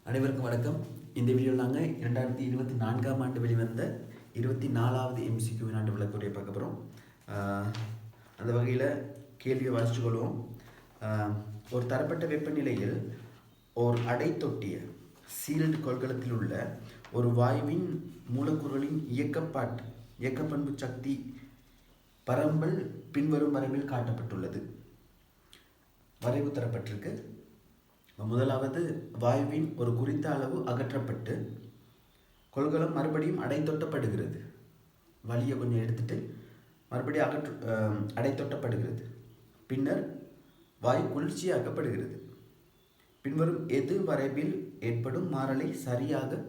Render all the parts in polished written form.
அனைவருக்கும் வணக்கம். இந்த வீடியோவில் நாங்கள் 2024ஆம் ஆண்டு வெளிவந்த 24வது MCQ ஆண்டு விளக்குறையை பார்க்க போகிறோம். அந்த வகையில் கேள்வியை வாசித்துக் கொள்வோம். ஒரு தரப்பட்ட வெப்பநிலையில் ஒரு அடை தொட்டிய சீல்டு கொள்கலத்தில் உள்ள ஒரு வாயுவின் மூலக்கூறுகளின் இயக்கப்பண்பு சக்தி பரம்பல் பின்வரும் வரைவில் காட்டப்பட்டுள்ளது. வரைவு தரப்பட்டிருக்கு. முதலாவது, வாயுவின் ஒரு குறித்த அளவு அகற்றப்பட்டு கொள்கலம் மறுபடியும் அடைத்தொட்டப்படுகிறது. வலியை கொஞ்சம் எடுத்துட்டு மறுபடியும் அடைத்தொட்டப்படுகிறது. பின்னர் வாயு குளிர்ச்சியாக்கப்படுகிறது. பின்வரும் எது வரைவில் ஏற்படும் மாறலை சரியாக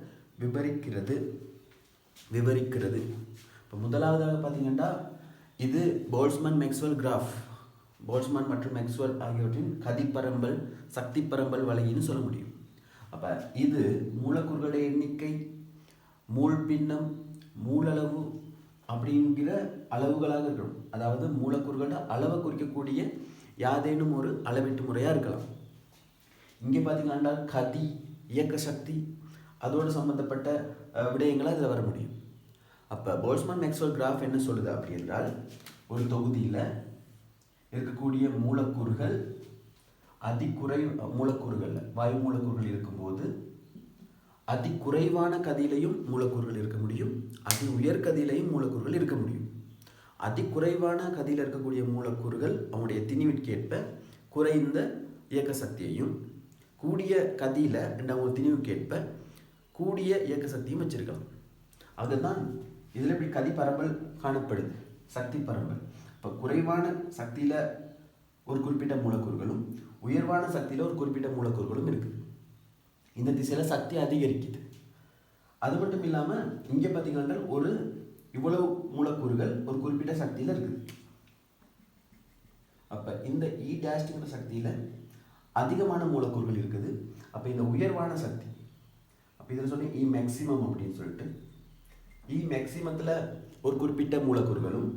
விவரிக்கிறது. இப்போ முதலாவதாக பார்த்தீங்கன்னா, இது போல்ட்ஸ்மேன் மேக்ஸ்வெல் கிராஃப். போல்ட்ஸ்மேன் மற்றும் மேக்ஸ்வெல் ஆகியவற்றின் கதிப்பரம்பல் சக்தி பரம்பல் வலையின்னு சொல்ல முடியும். அப்போ இது மூலக்கூறுகளுடைய எண்ணிக்கை, மூல் பின்னம், மூலளவு அப்படிங்கிற அளவுகளாக இருக்கணும். அதாவது மூலக்கூறுகளோட அளவை குறிக்கக்கூடிய யாதேனும் ஒரு அளவீட்டு முறையாக இருக்கலாம். இங்கே பார்த்தீங்கன்னா கதி, இயக்க சக்தி, அதோடு சம்பந்தப்பட்ட விடயங்களாக இதில் வர முடியும். அப்போ போல்ட்ஸ்மேன் மேக்ஸ்வெல் கிராஃப் என்ன சொல்லுது அப்படி என்றால், ஒரு தொகுதியில் இருக்கக்கூடிய மூலக்கூறுகள் மூலக்கூறுகள் வாயு மூலக்கூறுகள் இருக்கும்போது குறைவான கதியிலையும் மூலக்கூறுகள் இருக்க முடியும், உயர் கதியிலையும் மூலக்கூறுகள் இருக்க முடியும். குறைவான கதியில் இருக்கக்கூடிய மூலக்கூறுகள் அவனுடைய திணிவிற்கேற்ப குறைந்த இயக்க சக்தியையும், கூடிய கதியில் அவங்க திணிவுக்கேற்ப கூடிய இயக்க சக்தியும் வச்சிருக்கலாம். அதுதான் இதில் இப்படி கதி பரம்பல் காணப்படுது, சக்தி பரம்பல். இப்போ குறைவான சக்தியில் ஒரு குறிப்பிட்ட மூலக்கூறுகளும் உயர்வான சக்தியில் ஒரு குறிப்பிட்ட மூலக்கூறுகளும் இருக்குது. இந்த திசையில் சக்தி அதிகரிக்குது. அது மட்டும் இல்லாமல் இங்கே பார்த்தீங்கன்னா ஒரு இவ்வளவு மூலக்கூறுகள் ஒரு குறிப்பிட்ட சக்தியில் இருக்குது. அப்போ இந்த E' சக்தியில் அதிகமான மூலக்கூறுகள் இருக்குது. அப்போ இந்த உயர்வான சக்தி, அப்போ இதில் சொன்ன E மேக்சிமம் அப்படின்னு சொல்லிட்டு, E மேக்சிமத்தில் ஒரு குறிப்பிட்ட மூலக்கூறுகளும்,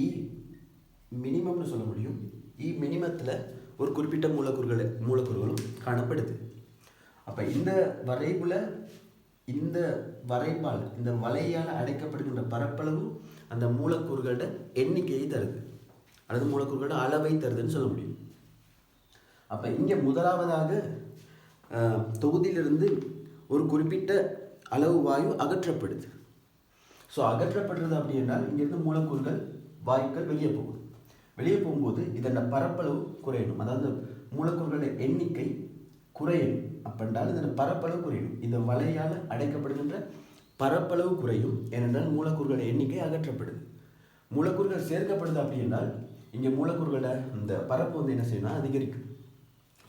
E மினிமம்னு சொல்ல முடியும், E மினிமத்தில் ஒரு குறிப்பிட்ட மூலக்கூறுகளும் காணப்படுது. அப்போ இந்த வரைபால் இந்த வலையால் அடைக்கப்படுகின்ற பரப்பளவு அந்த மூலக்கூறுகளோட எண்ணிக்கையை தருது, அல்லது மூலக்கூறுகளோட அளவை தருதுன்னு சொல்ல முடியும். அப்போ இங்கே முதலாவதாக தொகுதியிலிருந்து ஒரு குறிப்பிட்ட அளவு வாயு அகற்றப்படுது. ஸோ அகற்றப்படுறது அப்படி என்றால் இங்கிருந்து மூலக்கூறுகள் வாயுக்கள் வெளியே போகும்போது இதோட பரப்பளவு குறையணும். அதாவது மூலக்கூறுகளுடைய எண்ணிக்கை குறையணும். அப்படின்றால் இதோட பரப்பளவு குறையணும். இந்த வலையால் அடைக்கப்படுகின்ற பரப்பளவு குறையும். ஏனென்றால் மூலக்கூறுகளுடைய எண்ணிக்கை அகற்றப்படுது. மூலக்கூறுகள் சேர்க்கப்படுது அப்படி என்றால் இங்கே மூலக்கூறுகளை இந்த பரப்பு வந்து என்ன செய்யணும், அதிகரிக்கும்.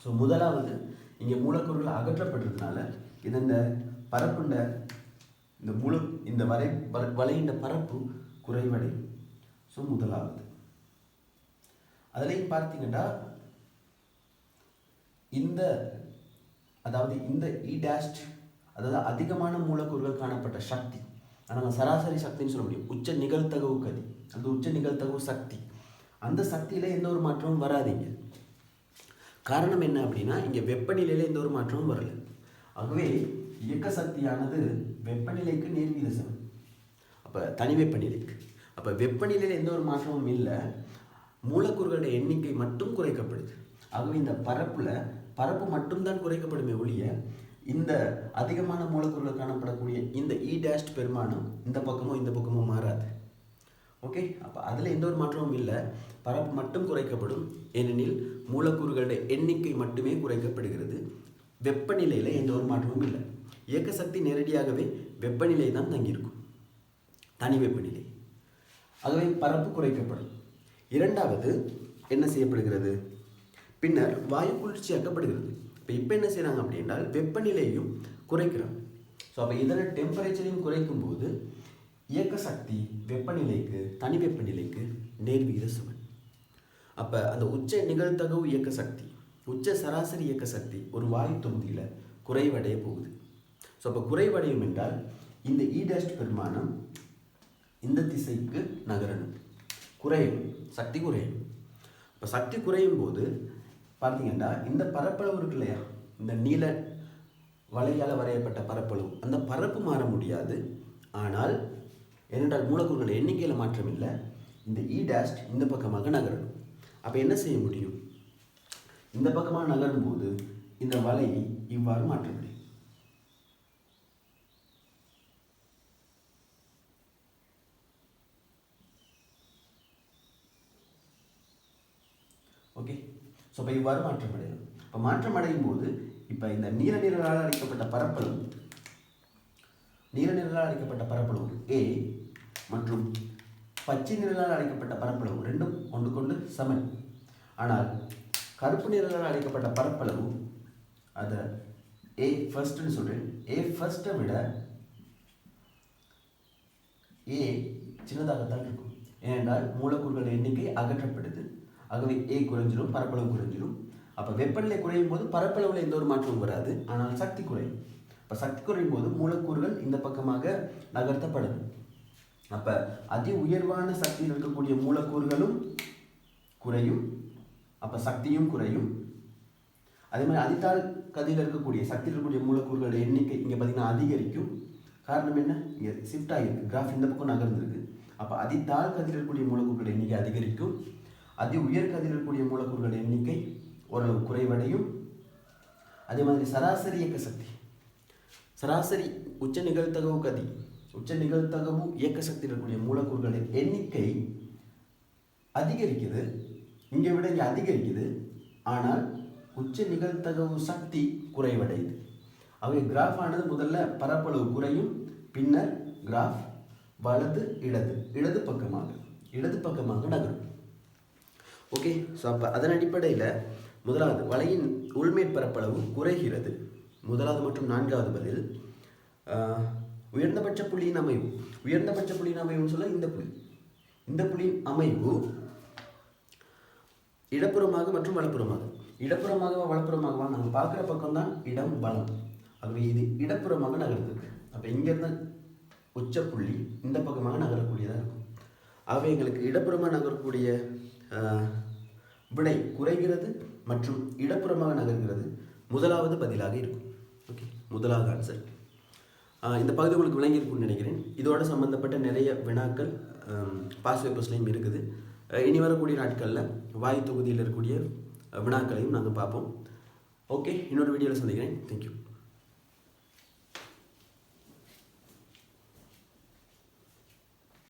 ஸோ முதலாவது இங்கே மூலக்கூறுகள் அகற்றப்படுறதுனால இந்த பரப்புண்ட இந்த வலையின் பரப்பு குறைவடையும். ஸோ முதலாவது அதுலேயும் பார்த்தீங்கன்னா இந்த E' அதாவது அதிகமான மூலக்கூறுகள் காணப்பட்ட சக்தி, நம்ம சராசரி சக்தின்னு சொல்ல முடியும். உச்ச நிகழ்தகவு கதி, அந்த உச்ச நிகழ்தகவு சக்தி, அந்த சக்தியில் எந்த ஒரு மாற்றமும் வராதிங்க. காரணம் என்ன அப்படின்னா, இங்கே வெப்பநிலையில் எந்த ஒரு மாற்றமும் வரல. ஆகவே இயக்க சக்தியானது வெப்பநிலைக்கு நேர்விகித சமம். அப்போ தனி வெப்பநிலைக்கு, அப்போ வெப்பநிலையில் எந்த ஒரு மாற்றமும் இல்லை, மூலக்கூறுகளுடைய எண்ணிக்கை மட்டும் குறைக்கப்படுது. ஆகவே இந்த பரப்பு மட்டும்தான் குறைக்கப்படுமே ஒழிய இந்த அதிகமான மூலக்கூறுகள் காணப்படக்கூடிய இந்த E' பெருமானம் இந்த பக்கமோ மாறாது. ஓகே, அப்போ அதில் எந்த ஒரு மாற்றமும் இல்லை, பரப்பு மட்டும் குறைக்கப்படும். ஏனெனில் மூலக்கூறுகளுடைய எண்ணிக்கை மட்டுமே குறைக்கப்படுகிறது. வெப்பநிலையில் எந்த ஒரு மாற்றமும் இல்லை. இயக்க சக்தி நேரடியாகவே வெப்பநிலை தான் தங்கியிருக்கும், தனி வெப்பநிலை. ஆகவே பரப்பு குறைக்கப்படும். இரண்டாவது என்ன செய்யப்படுகிறது, பின்னர் வாயு குளிர்ச்சியாக்கப்படுகிறது. இப்போ என்ன செய்கிறாங்க அப்படின்னால் வெப்பநிலையும் குறைக்கிறாங்க. ஸோ அப்போ இதோட டெம்பரேச்சரையும் குறைக்கும் போது இயக்க சக்தி வெப்பநிலைக்கு தனி வெப்பநிலைக்கு நேர்விகித சமன். அப்போ அந்த உச்ச நிகழ்தகவு இயக்க சக்தி, உச்ச சராசரி இயக்க சக்தி ஒரு வாயு தொகுதியில் குறைவடைய போகுது. ஸோ அப்போ குறைவடையும் என்றால் இந்த E' பெருமானம் இந்த திசைக்கு நகரணும், குறையும், சக்தி குறையும். இப்போ சக்தி குறையும் போது பார்த்தீங்கன்னா இந்த பரப்பளவு இருக்கு இல்லையா, இந்த நீல வலையால் வரையப்பட்ட பரப்பளவு, அந்த பரப்பு மாற முடியாது. ஆனால் ஏனென்றால் மூலக்கூறுகள் எண்ணிக்கையில் மாற்றம் இல்லை. இந்த இ டேஷ் இந்த பக்கமாக நகரணும். அப்போ என்ன செய்ய முடியும்? இந்த பக்கமாக நகரும் போது இந்த வலையை இவ்வாறு மாற்ற முடியும். ஓகே, ஸோ இப்போ இவ்வாறு மாற்றமடையும். இப்போ மாற்றமடையும் போது இப்போ இந்த நீல நிறங்களால் அழைக்கப்பட்ட பரப்பளவு, நீல நிறங்களால் அழைக்கப்பட்ட பரப்பளவு ஏ மற்றும் பச்சை நிறங்களால் அழைக்கப்பட்ட பரப்பளவு ரெண்டும் ஒன்றுக்கொண்டு சமன். ஆனால் கருப்பு நிறங்களால் அழைக்கப்பட்ட பரப்பளவு அதை ஏ ஃபர்ஸ்ட்னு சொல்கிறேன். ஏ ஃபர்ஸ்ட்டை விட ஏ சின்னதாகத்தான் இருக்கும். ஏனென்றால் மூலக்கூறுகள் எண்ணிக்கை அகற்றப்படுது. ஆகவே ஏ குறைஞ்சிடும், பரப்பளவு குறைஞ்சிடும். அப்போ வெப்பநிலை குறையும் போது பரப்பளவில் எந்த ஒரு மாற்றமும் வராது, ஆனால் சக்தி குறையும். இப்போ சக்தி குறையும் போது மூலக்கூறுகள் இந்த பக்கமாக நகர்த்தப்படுது. அப்போ அதி உயர்வான சக்தியில் இருக்கக்கூடிய மூலக்கூறுகளும் குறையும், அப்போ சக்தியும் குறையும். அதே மாதிரி அதிதாழ் கதியில் இருக்கக்கூடிய சக்தியில் இருக்கக்கூடிய மூலக்கூறுகளோட எண்ணிக்கை இங்கே பார்த்தீங்கன்னா அதிகரிக்கும். காரணம் என்ன? இங்கே ஷிஃப்ட் ஆகிருக்கு, கிராஃப் இந்த பக்கம் நகர்ந்துருக்கு. அப்போ அதிதாழ் கதியில் இருக்கக்கூடிய மூலக்கூறுகளோட எண்ணிக்கை அதிகரிக்கும். அதி உயர் கதியில் இருக்கக்கூடிய மூலக்கூறுகள் எண்ணிக்கை ஓரளவு குறைவடையும். அதே மாதிரி சராசரி இயக்க சக்தி, சராசரி உச்ச நிகழ்தகவு கதி, உச்ச நிகழ்தகவு இயக்க சக்தியில் இருக்கக்கூடிய மூலக்கூறுகளின் எண்ணிக்கை அதிகரிக்குது. இங்கே விட இங்கே அதிகரிக்குது, ஆனால் உச்ச நிகழ்தகவு சக்தி குறைவடையுது. அவை கிராஃப் ஆனது முதல்ல பரப்பளவு குறையும், பின்னர் கிராஃப் வலது இடது பக்கமாக நகரும். ஓகே, ஸோ அப்போ அதன் அடிப்படையில் முதலாவது வலையின் உள்மேற்பரப்பளவு குறைகிறது. முதலாவது மற்றும் நான்காவது பதில். உயர்ந்தபட்ச புள்ளியின் அமைவு, உயர்ந்தபட்ச புள்ளியின் அமைவுன்னு சொல்ல இந்த புள்ளியின் அமைவு இடப்புறமாக மற்றும் வலப்புறமாக, இடப்புறமாகவா வலப்புறமாகவா நாங்கள் பார்க்குற பக்கம் தான் இடம் பலம். ஆகவே இது இடப்புறமாக நகர்ந்துருக்கு. அப்போ இங்கேருந்து உச்சப்புள்ளி இந்த பக்கமாக நகரக்கூடியதாக இருக்கும். ஆகவே எங்களுக்கு இடப்புறமாக நகரக்கூடிய விடை குறைகிறது மற்றும் இடப்புறமாக நகர்கிறது முதலாவது பதிலாக இருக்கும். ஓகே, முதலாவது ஆன்சர். இந்த பகுதி உங்களுக்கு விளங்கியிருக்கும்னு நினைக்கிறேன். இதோட சம்மந்தப்பட்ட நிறைய வினாக்கள் பாஸ் பேப்பர்ஸ்லையும் இருக்குது. இனி வரக்கூடிய நாட்களில் வாய் தொகுதியில் இருக்கக்கூடிய வினாக்களையும் நாங்கள் பார்ப்போம். ஓகே, இன்னொரு வீடியோவில் சந்திக்கிறேன். தேங்க்யூ.